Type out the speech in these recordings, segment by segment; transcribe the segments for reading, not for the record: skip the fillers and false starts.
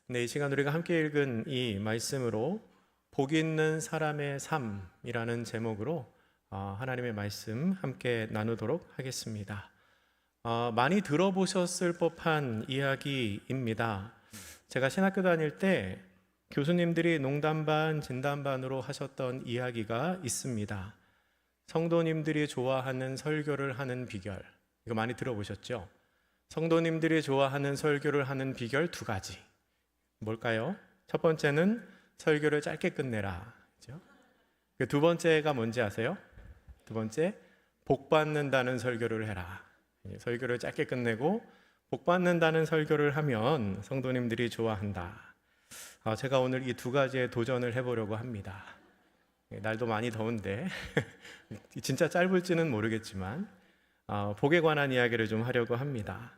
네, 이 시간 우리가 함께 읽은 이 말씀으로 복 있는 사람의 삶이라는 제목으로 하나님의 말씀 함께 나누도록 하겠습니다. 많이 들어보셨을 법한 이야기입니다. 제가 신학교 다닐 때 교수님들이 농담 반 진담 반으로 하셨던 이야기가 있습니다. 성도님들이 좋아하는 설교를 하는 비결, 이거 많이 들어보셨죠? 성도님들이 좋아하는 설교를 하는 비결 두 가지. 뭘까요? 첫 번째는 설교를 짧게 끝내라. 그렇죠? 두 번째가 뭔지 아세요? 두 번째, 복 받는다는 설교를 해라. 설교를 짧게 끝내고 복 받는다는 설교를 하면 성도님들이 좋아한다. 제가 오늘 이 두 가지에 도전을 해보려고 합니다. 날도 많이 더운데 진짜 짧을지는 모르겠지만 복에 관한 이야기를 좀 하려고 합니다.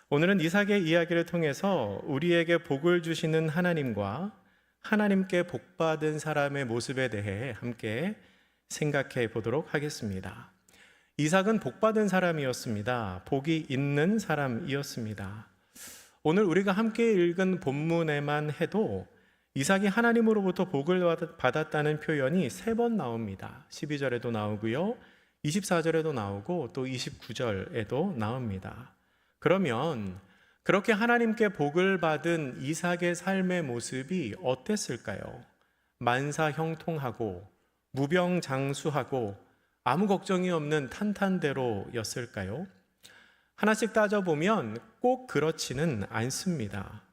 오늘은 이삭의 이야기를 통해서 우리에게 복을 주시는 하나님과 하나님께 복받은 사람의 모습에 대해 함께 생각해 보도록 하겠습니다. 이삭은 복받은 사람이었습니다. 복이 있는 사람이었습니다. 오늘 우리가 함께 읽은 본문에만 해도 이삭이 하나님으로부터 복을 받았다는 표현이 3번 나옵니다. 12절에도 나오고요, 24절에도 나오고 또 29절에도 나옵니다. 그러면 그렇게 하나님께 복을 받은 이삭의 삶의 모습이 어땠을까요? 만사형통하고 무병장수하고 아무 걱정이 없는 탄탄대로였을까요? 하나씩 따져보면 꼭 그렇지는 않습니다.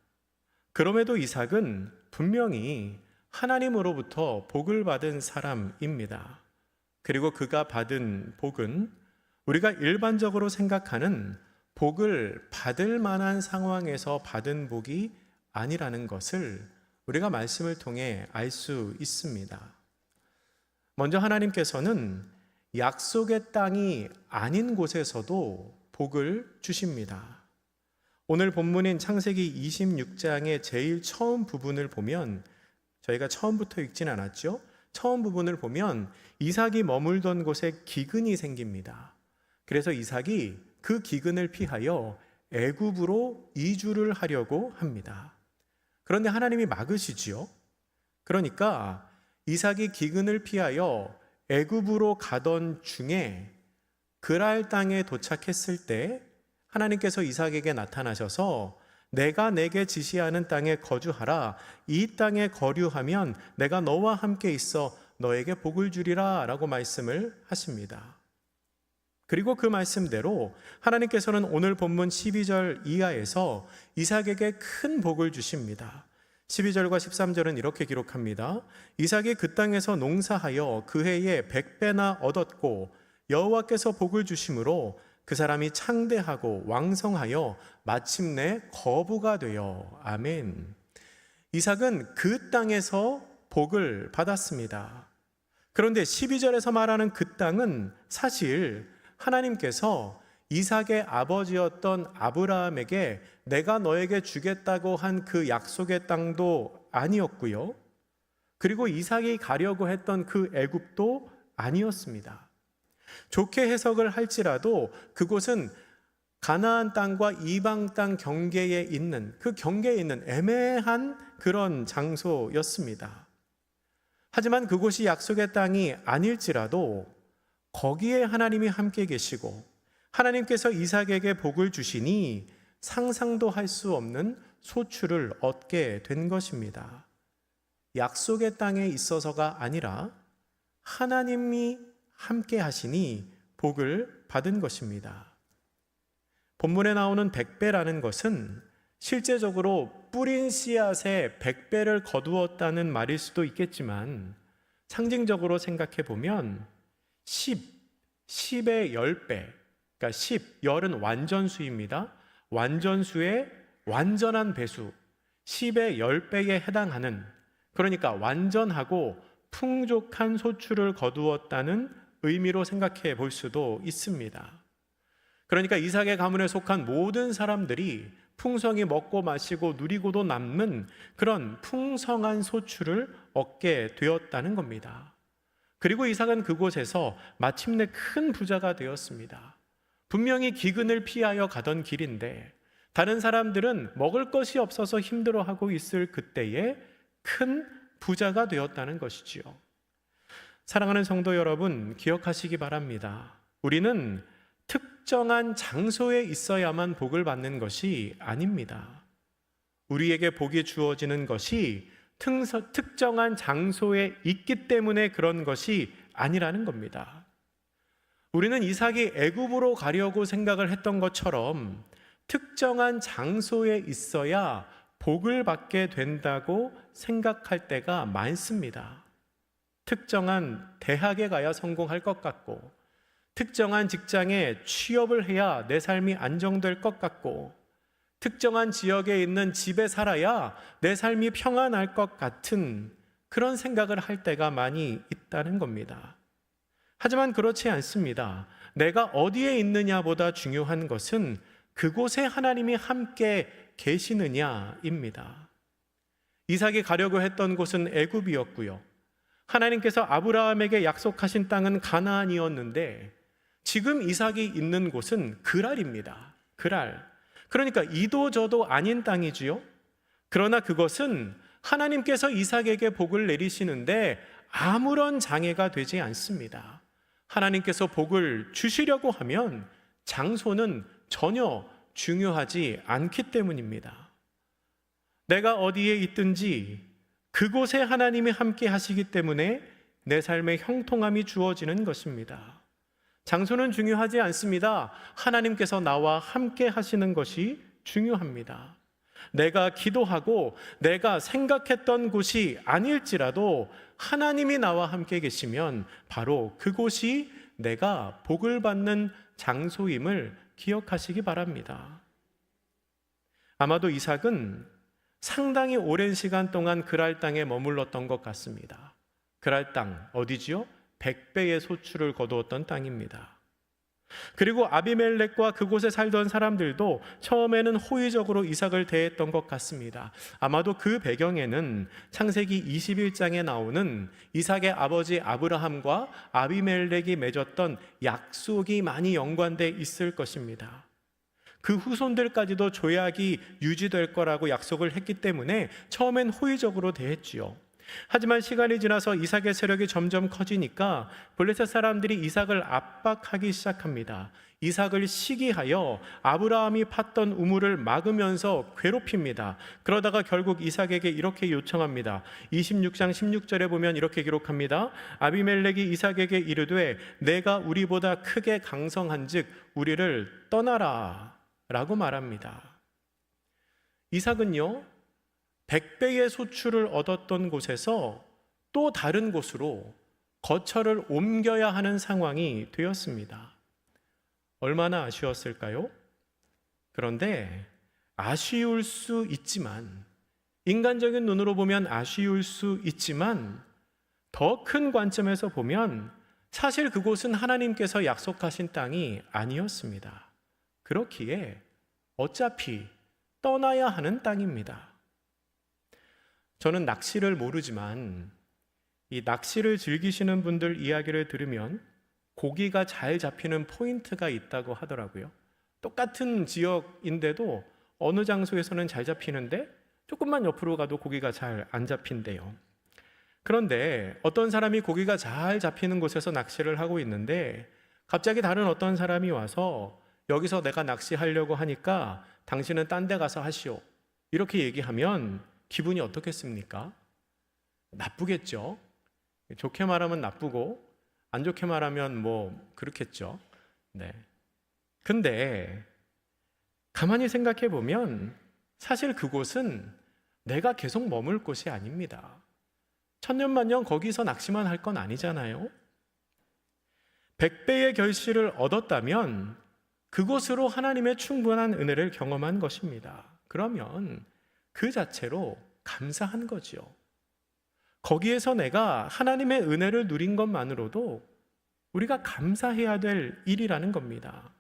그럼에도 이삭은 분명히 하나님으로부터 복을 받은 사람입니다. 그리고 그가 받은 복은 우리가 일반적으로 생각하는 복을 받을 만한 상황에서 받은 복이 아니라는 것을 우리가 말씀을 통해 알 수 있습니다. 먼저 하나님께서는 약속의 땅이 아닌 곳에서도 복을 주십니다. 오늘 본문인 창세기 26장의 제일 처음 부분을 보면, 저희가 처음부터 읽진 않았죠? 처음 부분을 보면 이삭이 머물던 곳에 기근이 생깁니다. 그래서 이삭이 그 기근을 피하여 애굽으로 이주를 하려고 합니다. 그런데 하나님이 막으시지요. 그러니까 이삭이 기근을 피하여 애굽으로 가던 중에 그랄 땅에 도착했을 때 하나님께서 이삭에게 나타나셔서 내가 내게 지시하는 땅에 거주하라. 이 땅에 거류하면 내가 너와 함께 있어 너에게 복을 주리라 라고 말씀을 하십니다. 그리고 그 말씀대로 하나님께서는 오늘 본문 12절 이하에서 이삭에게 큰 복을 주십니다. 12절과 13절은 이렇게 기록합니다. 이삭이 그 땅에서 농사하여 그 해에 100배나 얻었고 여호와께서 복을 주심으로 그 사람이 창대하고 왕성하여 마침내 거부가 되어. 아멘. 이삭은 그 땅에서 복을 받았습니다. 그런데 12절에서 말하는 그 땅은 사실 하나님께서 이삭의 아버지였던 아브라함에게 내가 너에게 주겠다고 한 그 약속의 땅도 아니었고요, 그리고 이삭이 가려고 했던 그 애굽도 아니었습니다. 좋게 해석을 할지라도 그곳은 가나안 땅과 이방 땅 경계에 있는, 그 경계에 있는 애매한 그런 장소였습니다. 하지만 그곳이 약속의 땅이 아닐지라도 거기에 하나님이 함께 계시고 하나님께서 이삭에게 복을 주시니 상상도 할 수 없는 소출을 얻게 된 것입니다. 약속의 땅에 있어서가 아니라 하나님이 함께 하시니 복을 받은 것입니다. 본문에 나오는 100배라는 것은 실제적으로 뿌린 씨앗에 100배를 거두었다는 말일 수도 있겠지만, 상징적으로 생각해 보면 10의 10배, 그러니까 10은 완전수입니다. 완전수의 완전한 배수, 10의 10배에 해당하는, 그러니까 완전하고 풍족한 소출을 거두었다는 의미로 생각해 볼 수도 있습니다. 그러니까 이삭의 가문에 속한 모든 사람들이 풍성히 먹고 마시고 누리고도 남는 그런 풍성한 소출을 얻게 되었다는 겁니다. 그리고 이삭은 그곳에서 마침내 큰 부자가 되었습니다. 분명히 기근을 피하여 가던 길인데 다른 사람들은 먹을 것이 없어서 힘들어하고 있을 그때에 큰 부자가 되었다는 것이지요. 사랑하는 성도 여러분, 기억하시기 바랍니다. 우리는 특정한 장소에 있어야만 복을 받는 것이 아닙니다. 우리에게 복이 주어지는 것이 특정한 장소에 있기 때문에 그런 것이 아니라는 겁니다. 우리는 이삭이 애굽으로 가려고 생각을 했던 것처럼 특정한 장소에 있어야 복을 받게 된다고 생각할 때가 많습니다. 특정한 대학에 가야 성공할 것 같고, 특정한 직장에 취업을 해야 내 삶이 안정될 것 같고, 특정한 지역에 있는 집에 살아야 내 삶이 평안할 것 같은 그런 생각을 할 때가 많이 있다는 겁니다. 하지만 그렇지 않습니다. 내가 어디에 있느냐보다 중요한 것은 그곳에 하나님이 함께 계시느냐입니다. 이삭이 가려고 했던 곳은 애굽이었고요. 하나님께서 아브라함에게 약속하신 땅은 가나안이었는데 지금 이삭이 있는 곳은 그랄입니다. 그랄. 그러니까 이도 저도 아닌 땅이지요. 그러나 그것은 하나님께서 이삭에게 복을 내리시는데 아무런 장애가 되지 않습니다. 하나님께서 복을 주시려고 하면 장소는 전혀 중요하지 않기 때문입니다. 내가 어디에 있든지 그곳에 하나님이 함께 하시기 때문에 내 삶에 형통함이 주어지는 것입니다. 장소는 중요하지 않습니다. 하나님께서 나와 함께 하시는 것이 중요합니다. 내가 기도하고 내가 생각했던 곳이 아닐지라도 하나님이 나와 함께 계시면 바로 그곳이 내가 복을 받는 장소임을 기억하시기 바랍니다. 아마도 이삭은 상당히 오랜 시간 동안 그랄 땅에 머물렀던 것 같습니다. 그랄 땅 어디지요? 100배의 소출을 거두었던 땅입니다. 그리고 아비멜렉과 그곳에 살던 사람들도 처음에는 호의적으로 이삭을 대했던 것 같습니다. 아마도 그 배경에는 창세기 21장에 나오는 이삭의 아버지 아브라함과 아비멜렉이 맺었던 약속이 많이 연관돼 있을 것입니다. 그 후손들까지도 조약이 유지될 거라고 약속을 했기 때문에 처음엔 호의적으로 대했지요. 하지만 시간이 지나서 이삭의 세력이 점점 커지니까 블레셋 사람들이 이삭을 압박하기 시작합니다. 이삭을 시기하여 아브라함이 팠던 우물을 막으면서 괴롭힙니다. 그러다가 결국 이삭에게 이렇게 요청합니다. 26장 16절에 보면 이렇게 기록합니다. 아비멜렉이 이삭에게 이르되 내가 우리보다 크게 강성한즉 우리를 떠나라 라고 말합니다. 이삭은요 100배의 소출을 얻었던 곳에서 또 다른 곳으로 거처를 옮겨야 하는 상황이 되었습니다. 얼마나 아쉬웠을까요? 그런데 아쉬울 수 있지만, 인간적인 눈으로 보면 아쉬울 수 있지만 더 큰 관점에서 보면 사실 그곳은 하나님께서 약속하신 땅이 아니었습니다. 그렇기에 어차피 떠나야 하는 땅입니다. 저는 낚시를 모르지만 이 낚시를 즐기시는 분들 이야기를 들으면 고기가 잘 잡히는 포인트가 있다고 하더라고요. 똑같은 지역인데도 어느 장소에서는 잘 잡히는데 조금만 옆으로 가도 고기가 잘 안 잡힌대요. 그런데 어떤 사람이 고기가 잘 잡히는 곳에서 낚시를 하고 있는데 갑자기 다른 어떤 사람이 와서 여기서 내가 낚시하려고 하니까 당신은 딴 데 가서 하시오 이렇게 얘기하면 기분이 어떻겠습니까? 나쁘겠죠. 좋게 말하면 나쁘고 안 좋게 말하면 뭐 그렇겠죠. 네. 근데 가만히 생각해 보면 사실 그곳은 내가 계속 머물 곳이 아닙니다. 천년만년 거기서 낚시만 할 건 아니잖아요. 100배의 결실을 얻었다면 그곳으로 하나님의 충분한 은혜를 경험한 것입니다. 그러면 그 자체로 감사한 거죠. 거기에서 내가 하나님의 은혜를 누린 것만으로도 우리가 감사해야 될 일이라는 겁니다.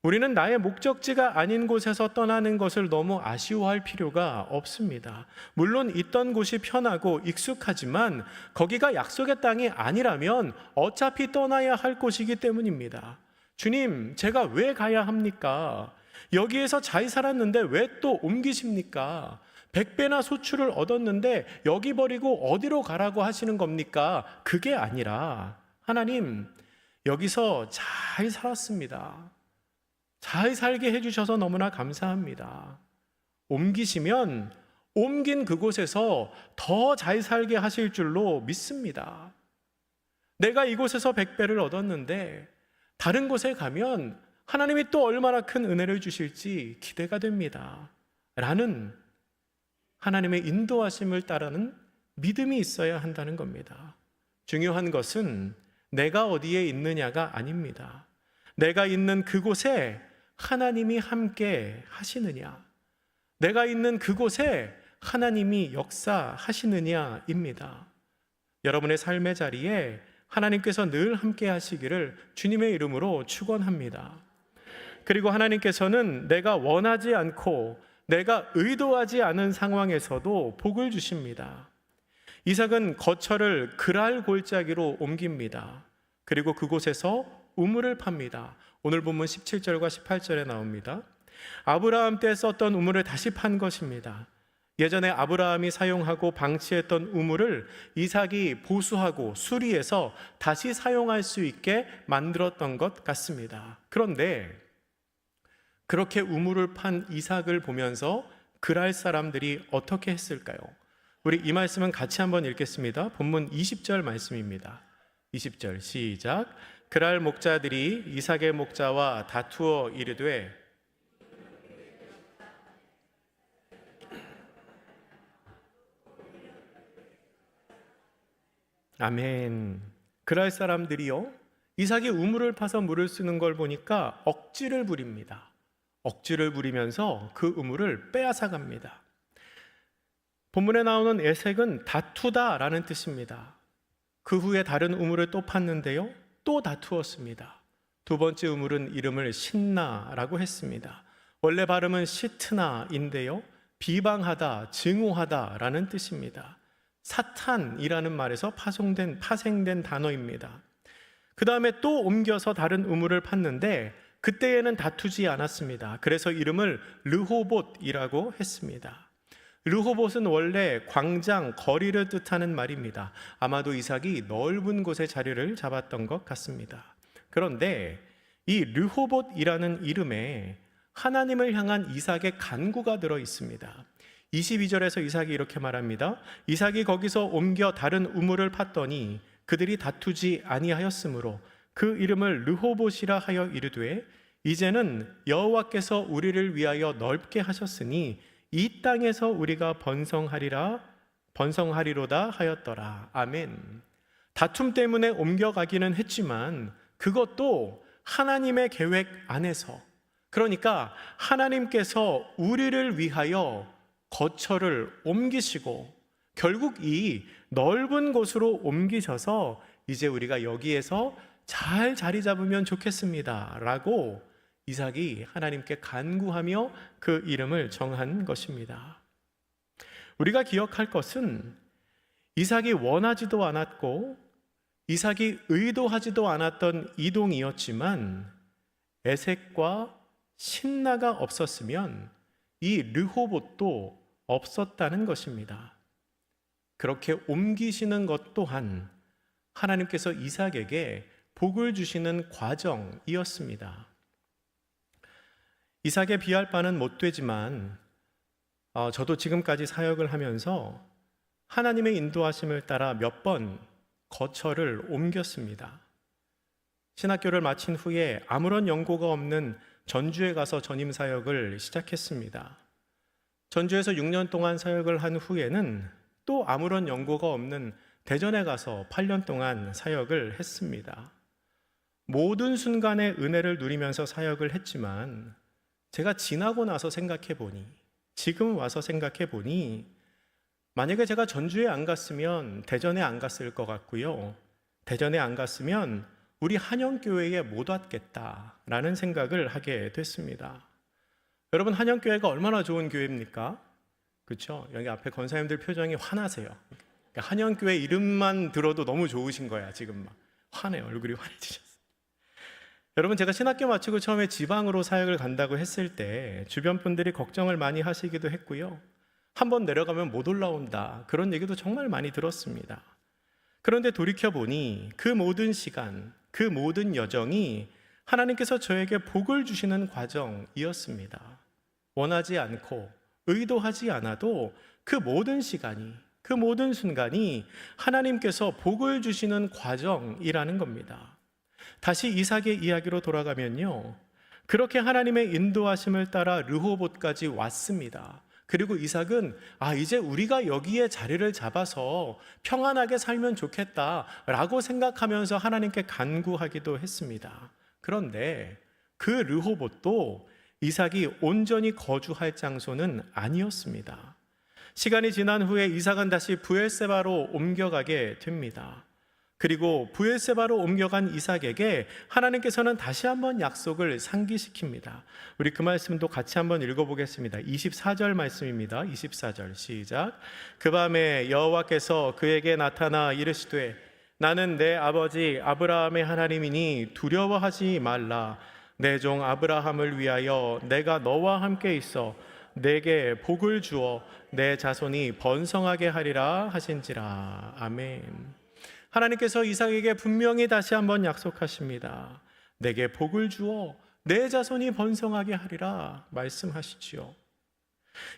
우리는 나의 목적지가 아닌 곳에서 떠나는 것을 너무 아쉬워할 필요가 없습니다. 물론 있던 곳이 편하고 익숙하지만 거기가 약속의 땅이 아니라면 어차피 떠나야 할 곳이기 때문입니다. 주님, 제가 왜 가야 합니까? 여기에서 잘 살았는데 왜 또 옮기십니까? 100배나 소출을 얻었는데 여기 버리고 어디로 가라고 하시는 겁니까? 그게 아니라 하나님, 여기서 잘 살았습니다. 잘 살게 해주셔서 너무나 감사합니다. 옮기시면 옮긴 그곳에서 더 잘 살게 하실 줄로 믿습니다. 내가 이곳에서 100배를 얻었는데 다른 곳에 가면 하나님이 또 얼마나 큰 은혜를 주실지 기대가 됩니다. 라는 하나님의 인도하심을 따르는 믿음이 있어야 한다는 겁니다. 중요한 것은 내가 어디에 있느냐가 아닙니다. 내가 있는 그곳에 하나님이 함께 하시느냐, 내가 있는 그곳에 하나님이 역사하시느냐입니다. 여러분의 삶의 자리에 하나님께서 늘 함께 하시기를 주님의 이름으로 축원합니다. 그리고 하나님께서는 내가 원하지 않고 내가 의도하지 않은 상황에서도 복을 주십니다. 이삭은 거처를 그랄 골짜기로 옮깁니다. 그리고 그곳에서 우물을 팝니다. 오늘 본문 17절과 18절에 나옵니다. 아브라함 때 썼던 우물을 다시 판 것입니다. 예전에 아브라함이 사용하고 방치했던 우물을 이삭이 보수하고 수리해서 다시 사용할 수 있게 만들었던 것 같습니다. 그런데 그렇게 우물을 판 이삭을 보면서 그랄 사람들이 어떻게 했을까요? 우리 이 말씀은 같이 한번 읽겠습니다. 본문 20절 말씀입니다. 20절 시작. 그랄 목자들이 이삭의 목자와 다투어 이르되 아멘. 그랄 사람들이요, 이삭이 우물을 파서 물을 쓰는 걸 보니까 억지를 부립니다. 억지를 부리면서 그 우물을 빼앗아갑니다. 본문에 나오는 에색은 다투다라는 뜻입니다. 그 후에 다른 우물을 또 팠는데요, 또 다투었습니다. 두 번째 우물은 이름을 신나라고 했습니다. 원래 발음은 시트나인데요, 비방하다, 증오하다라는 뜻입니다. 사탄이라는 말에서 파생된 단어입니다. 그 다음에 또 옮겨서 다른 우물을 팠는데 그때에는 다투지 않았습니다. 그래서 이름을 르호봇이라고 했습니다. 르호봇은 원래 광장, 거리를 뜻하는 말입니다. 아마도 이삭이 넓은 곳에 자리를 잡았던 것 같습니다. 그런데 이 르호봇이라는 이름에 하나님을 향한 이삭의 간구가 들어 있습니다. 22절에서 이삭이 이렇게 말합니다. 이삭이 거기서 옮겨 다른 우물을 팠더니 그들이 다투지 아니하였으므로 그 이름을 르호봇이라 하여 이르되 이제는 여호와께서 우리를 위하여 넓게 하셨으니 이 땅에서 우리가 번성하리로다 하였더라. 아멘. 다툼 때문에 옮겨가기는 했지만 그것도 하나님의 계획 안에서, 그러니까 하나님께서 우리를 위하여 거처를 옮기시고 결국 이 넓은 곳으로 옮기셔서 이제 우리가 여기에서 잘 자리 잡으면 좋겠습니다 라고 이삭이 하나님께 간구하며 그 이름을 정한 것입니다. 우리가 기억할 것은 이삭이 원하지도 않았고 이삭이 의도하지도 않았던 이동이었지만 에색과 신나가 없었으면 이 르호봇도 없었다는 것입니다. 그렇게 옮기시는 것 또한 하나님께서 이삭에게 복을 주시는 과정이었습니다. 이삭에 비할 바는 못 되지만 저도 지금까지 사역을 하면서 하나님의 인도하심을 따라 몇 번 거처를 옮겼습니다. 신학교를 마친 후에 아무런 연고가 없는 전주에 가서 전임 사역을 시작했습니다. 전주에서 6년 동안 사역을 한 후에는 또 아무런 연고가 없는 대전에 가서 8년 동안 사역을 했습니다. 모든 순간에 은혜를 누리면서 사역을 했지만 제가 지나고 나서 생각해 보니, 지금 와서 생각해 보니 만약에 제가 전주에 안 갔으면 대전에 안 갔을 것 같고요. 대전에 안 갔으면 우리 한영교회에 못 왔겠다라는 생각을 하게 됐습니다. 여러분, 한영교회가 얼마나 좋은 교회입니까? 그렇죠? 여기 앞에 권사님들 표정이 화나세요. 그러니까 한영교회 이름만 들어도 너무 좋으신 거야. 지금 막 화내요. 얼굴이 환해지셨어요. 여러분, 제가 신학교 마치고 처음에 지방으로 사역을 간다고 했을 때 주변 분들이 걱정을 많이 하시기도 했고요. 한번 내려가면 못 올라온다, 그런 얘기도 정말 많이 들었습니다. 그런데 돌이켜보니 그 모든 시간, 그 모든 여정이 하나님께서 저에게 복을 주시는 과정이었습니다. 원하지 않고 의도하지 않아도 그 모든 시간이, 그 모든 순간이 하나님께서 복을 주시는 과정이라는 겁니다. 다시 이삭의 이야기로 돌아가면요, 그렇게 하나님의 인도하심을 따라 르호봇까지 왔습니다. 그리고 이삭은 이제 우리가 여기에 자리를 잡아서 평안하게 살면 좋겠다라고 생각하면서 하나님께 간구하기도 했습니다. 그런데 그 르호봇도 이삭이 온전히 거주할 장소는 아니었습니다. 시간이 지난 후에 이삭은 다시 브엘세바로 옮겨가게 됩니다. 그리고 브엘세바로 옮겨간 이삭에게 하나님께서는 다시 한번 약속을 상기시킵니다. 우리 그 말씀도 같이 한번 읽어보겠습니다. 24절 말씀입니다. 24절 시작. 그 밤에 여호와께서 그에게 나타나 이르시되 나는 내 아버지 아브라함의 하나님이니 두려워하지 말라. 내 종 아브라함을 위하여 내가 너와 함께 있어 내게 복을 주어 내 자손이 번성하게 하리라 하신지라. 아멘. 하나님께서 이삭에게 분명히 다시 한번 약속하십니다. 내게 복을 주어 내 자손이 번성하게 하리라 말씀하시지요.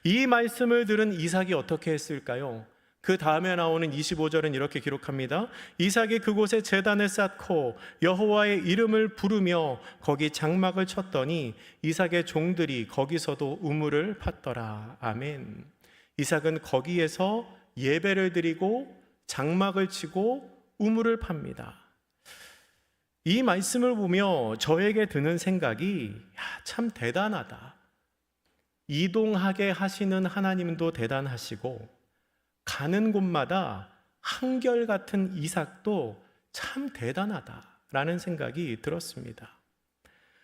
이 말씀을 들은 이삭이 어떻게 했을까요? 그 다음에 나오는 25절은 이렇게 기록합니다. 이삭이 그곳에 제단을 쌓고 여호와의 이름을 부르며 거기 장막을 쳤더니 이삭의 종들이 거기서도 우물을 팠더라. 아멘. 이삭은 거기에서 예배를 드리고 장막을 치고 우물을 팝니다. 이 말씀을 보며 저에게 드는 생각이 참 대단하다. 이동하게 하시는 하나님도 대단하시고 가는 곳마다 한결같은 이삭도 참 대단하다라는 생각이 들었습니다.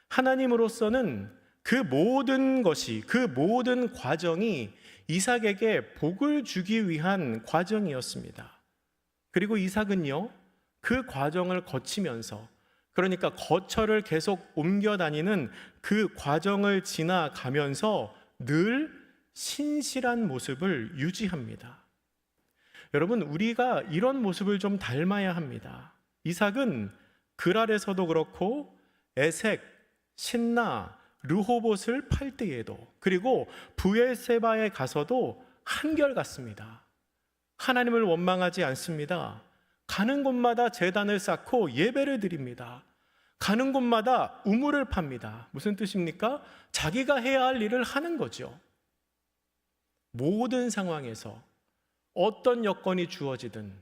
하나님으로서는 그 모든 것이, 그 모든 과정이 이삭에게 복을 주기 위한 과정이었습니다. 그리고 이삭은요, 그 과정을 거치면서, 그러니까 거처를 계속 옮겨 다니는 그 과정을 지나가면서 늘 신실한 모습을 유지합니다. 여러분, 우리가 이런 모습을 좀 닮아야 합니다. 이삭은 그랄에서도 그렇고 에색, 신나, 르호봇을 팔 때에도, 그리고 브엘세바에 가서도 한결같습니다. 하나님을 원망하지 않습니다. 가는 곳마다 제단을 쌓고 예배를 드립니다. 가는 곳마다 우물을 팝니다. 무슨 뜻입니까? 자기가 해야 할 일을 하는 거죠. 모든 상황에서 어떤 여건이 주어지든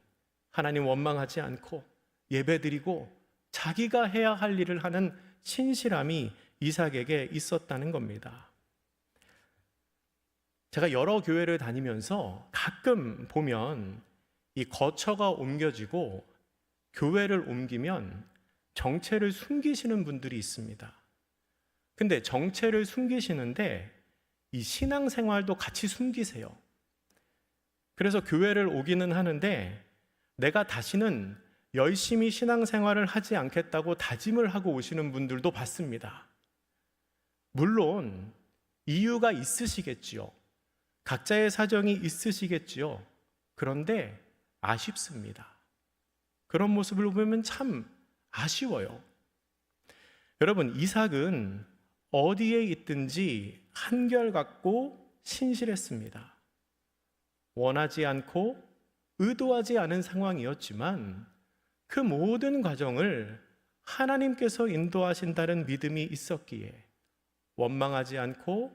하나님 원망하지 않고 예배드리고 자기가 해야 할 일을 하는 신실함이 이삭에게 있었다는 겁니다. 제가 여러 교회를 다니면서 가끔 보면 이 거처가 옮겨지고 교회를 옮기면 정체를 숨기시는 분들이 있습니다. 근데 정체를 숨기시는데 이 신앙생활도 같이 숨기세요. 그래서 교회를 오기는 하는데 내가 다시는 열심히 신앙생활을 하지 않겠다고 다짐을 하고 오시는 분들도 봤습니다. 물론 이유가 있으시겠지요. 각자의 사정이 있으시겠지요. 그런데 아쉽습니다. 그런 모습을 보면 참 아쉬워요. 여러분, 이삭은 어디에 있든지 한결같고 신실했습니다. 원하지 않고 의도하지 않은 상황이었지만 그 모든 과정을 하나님께서 인도하신다는 믿음이 있었기에 원망하지 않고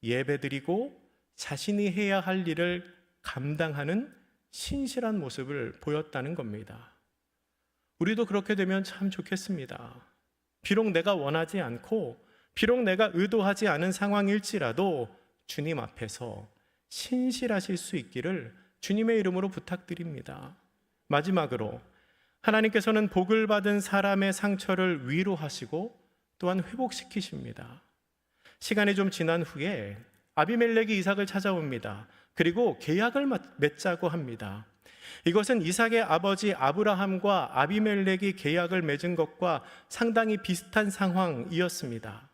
예배드리고 자신이 해야 할 일을 감당하는 신실한 모습을 보였다는 겁니다. 우리도 그렇게 되면 참 좋겠습니다. 비록 내가 원하지 않고 비록 내가 의도하지 않은 상황일지라도 주님 앞에서 신실하실 수 있기를 주님의 이름으로 부탁드립니다. 마지막으로 하나님께서는 복을 받은 사람의 상처를 위로하시고 또한 회복시키십니다. 시간이 좀 지난 후에 아비멜렉이 이삭을 찾아옵니다. 그리고 계약을 맺자고 합니다. 이것은 이삭의 아버지 아브라함과 아비멜렉이 계약을 맺은 것과 상당히 비슷한 상황이었습니다.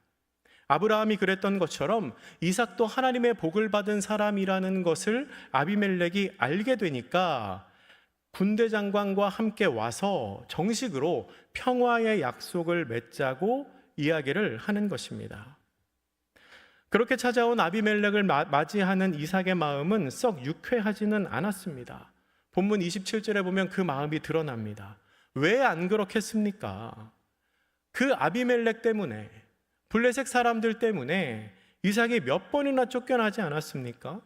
아브라함이 그랬던 것처럼 이삭도 하나님의 복을 받은 사람이라는 것을 아비멜렉이 알게 되니까 군대 장관과 함께 와서 정식으로 평화의 약속을 맺자고 이야기를 하는 것입니다. 그렇게 찾아온 아비멜렉을 맞이하는 이삭의 마음은 썩 유쾌하지는 않았습니다. 본문 27절에 보면 그 마음이 드러납니다. 왜 안 그렇겠습니까? 그 아비멜렉 때문에, 블레셋 사람들 때문에 이삭이 몇 번이나 쫓겨나지 않았습니까?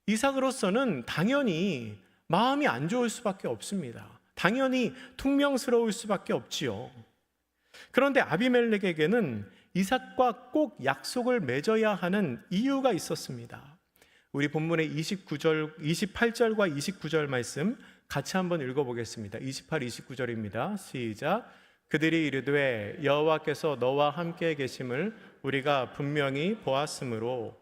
이삭으로서는 당연히 마음이 안 좋을 수밖에 없습니다. 당연히 퉁명스러울 수밖에 없지요. 그런데 아비멜렉에게는 이삭과 꼭 약속을 맺어야 하는 이유가 있었습니다. 우리 본문의 28절과 29절 말씀 같이 한번 읽어보겠습니다. 28, 29절입니다. 시작. 그들이 이르되 여호와께서 너와 함께 계심을 우리가 분명히 보았으므로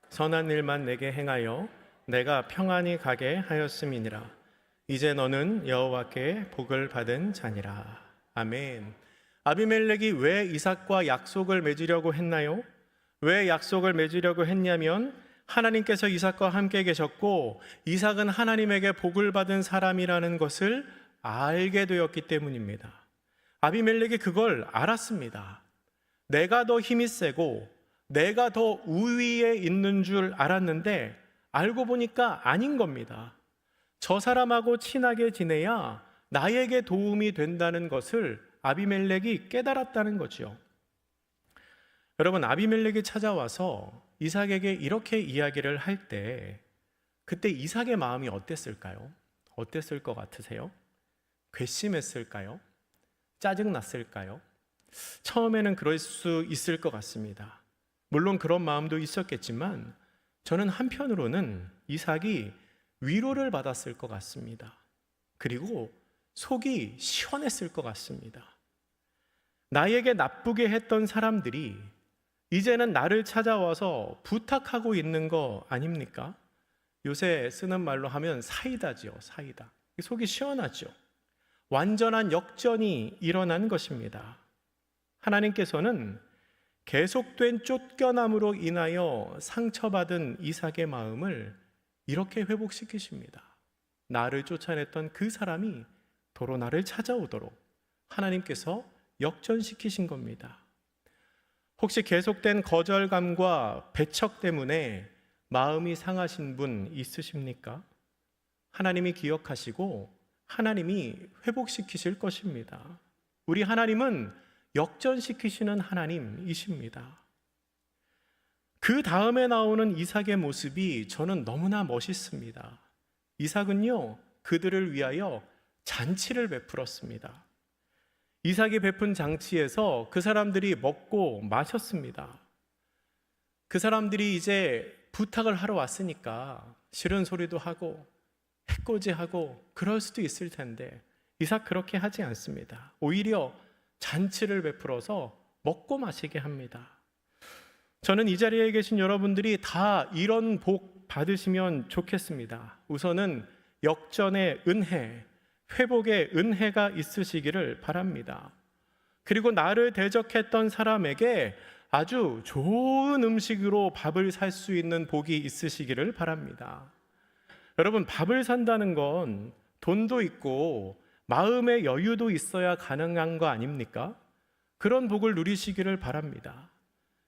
선한 일만 내게 행하여 내가 평안히 가게 하였음이니라. 이제 너는 여호와께 복을 받은 자니라. 아멘. 아비멜렉이 왜 이삭과 약속을 맺으려고 했나요? 왜 약속을 맺으려고 했냐면 하나님께서 이삭과 함께 계셨고 이삭은 하나님에게 복을 받은 사람이라는 것을 알게 되었기 때문입니다. 아비멜렉이 그걸 알았습니다. 내가 더 힘이 세고 내가 더 우위에 있는 줄 알았는데 알고 보니까 아닌 겁니다. 저 사람하고 친하게 지내야 나에게 도움이 된다는 것을 아비멜렉이 깨달았다는 거죠. 여러분, 아비멜렉이 찾아와서 이삭에게 이렇게 이야기를 할 때 그때 이삭의 마음이 어땠을까요? 어땠을 것 같으세요? 괘씸했을까요? 짜증났을까요? 처음에는 그럴 수 있을 것 같습니다. 물론 그런 마음도 있었겠지만 저는 한편으로는 이삭이 위로를 받았을 것 같습니다. 그리고 속이 시원했을 것 같습니다. 나에게 나쁘게 했던 사람들이 이제는 나를 찾아와서 부탁하고 있는 거 아닙니까? 요새 쓰는 말로 하면 사이다지요, 사이다. 속이 시원하죠. 완전한 역전이 일어난 것입니다. 하나님께서는 계속된 쫓겨남으로 인하여 상처받은 이삭의 마음을 이렇게 회복시키십니다. 나를 쫓아냈던 그 사람이 도로 나를 찾아오도록 하나님께서 역전시키신 겁니다. 혹시 계속된 거절감과 배척 때문에 마음이 상하신 분 있으십니까? 하나님이 기억하시고 하나님이 회복시키실 것입니다. 우리 하나님은 역전시키시는 하나님이십니다. 그 다음에 나오는 이삭의 모습이 저는 너무나 멋있습니다. 이삭은요, 그들을 위하여 잔치를 베풀었습니다. 이삭이 베푼 잔치에서 그 사람들이 먹고 마셨습니다. 그 사람들이 이제 부탁을 하러 왔으니까 싫은 소리도 하고 해코지하고 그럴 수도 있을 텐데 이삭 그렇게 하지 않습니다. 오히려 잔치를 베풀어서 먹고 마시게 합니다. 저는 이 자리에 계신 여러분들이 다 이런 복 받으시면 좋겠습니다. 우선은 역전의 은혜, 회복의 은혜가 있으시기를 바랍니다. 그리고 나를 대적했던 사람에게 아주 좋은 음식으로 밥을 살 수 있는 복이 있으시기를 바랍니다. 여러분, 밥을 산다는 건 돈도 있고 마음의 여유도 있어야 가능한 거 아닙니까? 그런 복을 누리시기를 바랍니다.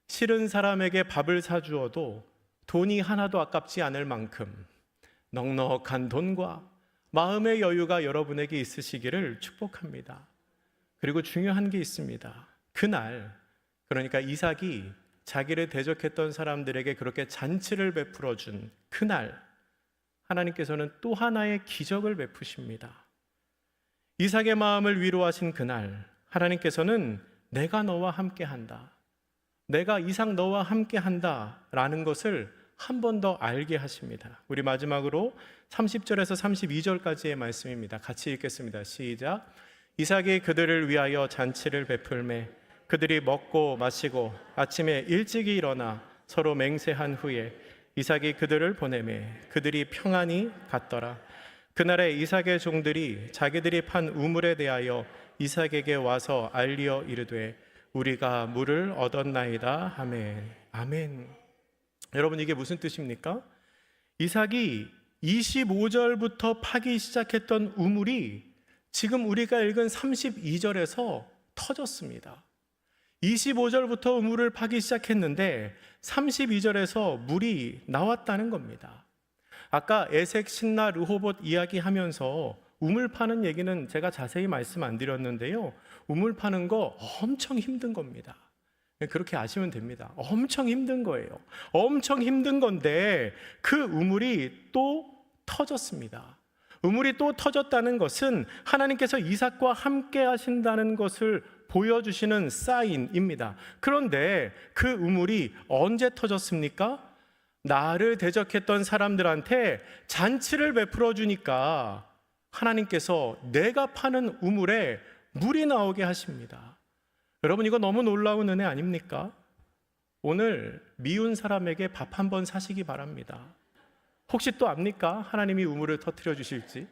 싫은 사람에게 밥을 사주어도 돈이 하나도 아깝지 않을 만큼 넉넉한 돈과 마음의 여유가 여러분에게 있으시기를 축복합니다. 그리고 중요한 게 있습니다. 그날, 그러니까 이삭이 자기를 대적했던 사람들에게 그렇게 잔치를 베풀어 준 그날, 하나님께서는 또 하나의 기적을 베푸십니다. 이삭의 마음을 위로하신 그날, 하나님께서는 내가 너와 함께 한다, 내가 이삭 너와 함께 한다 라는 것을 한 번 더 알게 하십니다. 우리 마지막으로 30절에서 32절까지의 말씀입니다. 같이 읽겠습니다. 시작. 이삭이 그들을 위하여 잔치를 베풀매 그들이 먹고 마시고 아침에 일찍이 일어나 서로 맹세한 후에 이삭이 그들을 보내매 그들이 평안히 갔더라. 그날에 이삭의 종들이 자기들이 판 우물에 대하여 이삭에게 와서 알리어 이르되 우리가 물을 얻었나이다 하매. 아멘. 여러분, 이게 무슨 뜻입니까? 이삭이 25절부터 파기 시작했던 우물이 지금 우리가 읽은 32절에서 터졌습니다. 25절부터 우물을 파기 시작했는데 32절에서 물이 나왔다는 겁니다. 아까 에색, 신라, 르호봇 이야기하면서 우물 파는 얘기는 제가 자세히 말씀 안 드렸는데요, 우물 파는 거 엄청 힘든 겁니다. 그렇게 아시면 됩니다. 엄청 힘든 거예요. 엄청 힘든 건데 그 우물이 또 터졌습니다. 우물이 또 터졌다는 것은 하나님께서 이삭과 함께 하신다는 것을 보여주시는 사인입니다. 그런데 그 우물이 언제 터졌습니까? 나를 대적했던 사람들한테 잔치를 베풀어 주니까 하나님께서 내가 파는 우물에 물이 나오게 하십니다. 여러분, 이거 너무 놀라운 은혜 아닙니까? 오늘 미운 사람에게 밥 한번 사시기 바랍니다. 혹시 또 압니까? 하나님이 우물을 터뜨려 주실지.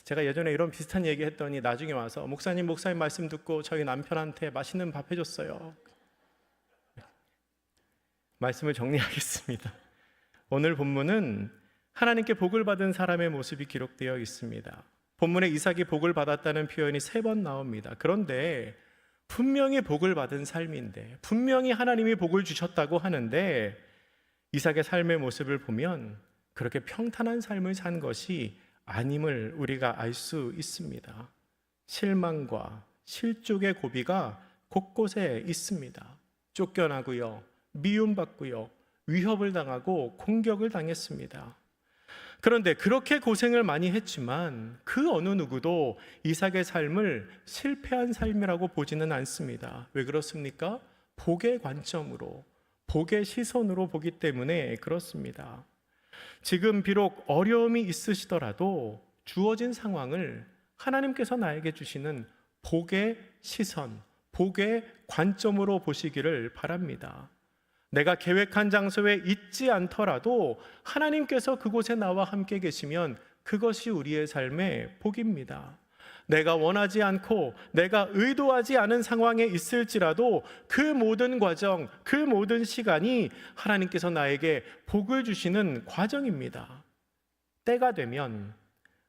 제가 예전에 이런 비슷한 얘기 했더니 나중에 와서 목사님 말씀 듣고 저희 남편한테 맛있는 밥 해줬어요. 말씀을 정리하겠습니다. 오늘 본문은 하나님께 복을 받은 사람의 모습이 기록되어 있습니다. 본문에 이삭이 복을 받았다는 표현이 3번 나옵니다. 그런데 분명히 복을 받은 삶인데, 분명히 하나님이 복을 주셨다고 하는데 이삭의 삶의 모습을 보면 그렇게 평탄한 삶을 산 것이 아님을 우리가 알 수 있습니다. 실망과 실족의 고비가 곳곳에 있습니다. 쫓겨나고요, 미움받고요, 위협을 당하고 공격을 당했습니다. 그런데 그렇게 고생을 많이 했지만 그 어느 누구도 이삭의 삶을 실패한 삶이라고 보지는 않습니다. 왜 그렇습니까? 복의 관점으로, 복의 시선으로 보기 때문에 그렇습니다. 지금 비록 어려움이 있으시더라도 주어진 상황을 하나님께서 나에게 주시는 복의 시선, 복의 관점으로 보시기를 바랍니다. 내가 계획한 장소에 있지 않더라도 하나님께서 그곳에 나와 함께 계시면 그것이 우리의 삶의 복입니다. 내가 원하지 않고 내가 의도하지 않은 상황에 있을지라도 그 모든 과정, 그 모든 시간이 하나님께서 나에게 복을 주시는 과정입니다. 때가 되면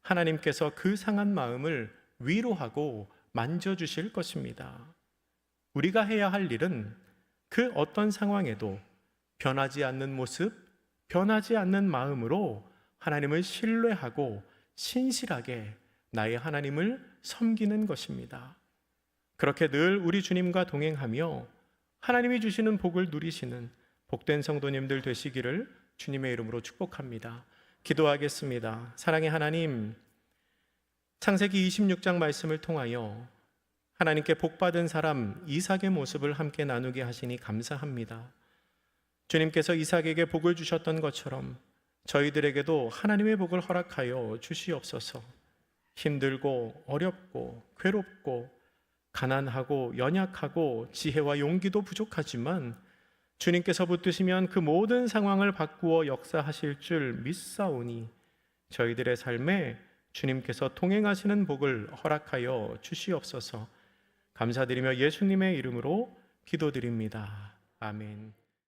하나님께서 그 상한 마음을 위로하고 만져주실 것입니다. 우리가 해야 할 일은 그 어떤 상황에도 변하지 않는 모습, 변하지 않는 마음으로 하나님을 신뢰하고 신실하게 나의 하나님을 섬기는 것입니다. 그렇게 늘 우리 주님과 동행하며 하나님이 주시는 복을 누리시는 복된 성도님들 되시기를 주님의 이름으로 축복합니다. 기도하겠습니다. 사랑의 하나님, 창세기 26장 말씀을 통하여 하나님께 복받은 사람 이삭의 모습을 함께 나누게 하시니 감사합니다. 주님께서 이삭에게 복을 주셨던 것처럼 저희들에게도 하나님의 복을 허락하여 주시옵소서. 힘들고 어렵고 괴롭고 가난하고 연약하고 지혜와 용기도 부족하지만 주님께서 붙드시면 그 모든 상황을 바꾸어 역사하실 줄 믿사오니 저희들의 삶에 주님께서 동행하시는 복을 허락하여 주시옵소서. 감사드리며 예수님의 이름으로 기도드립니다. 아멘.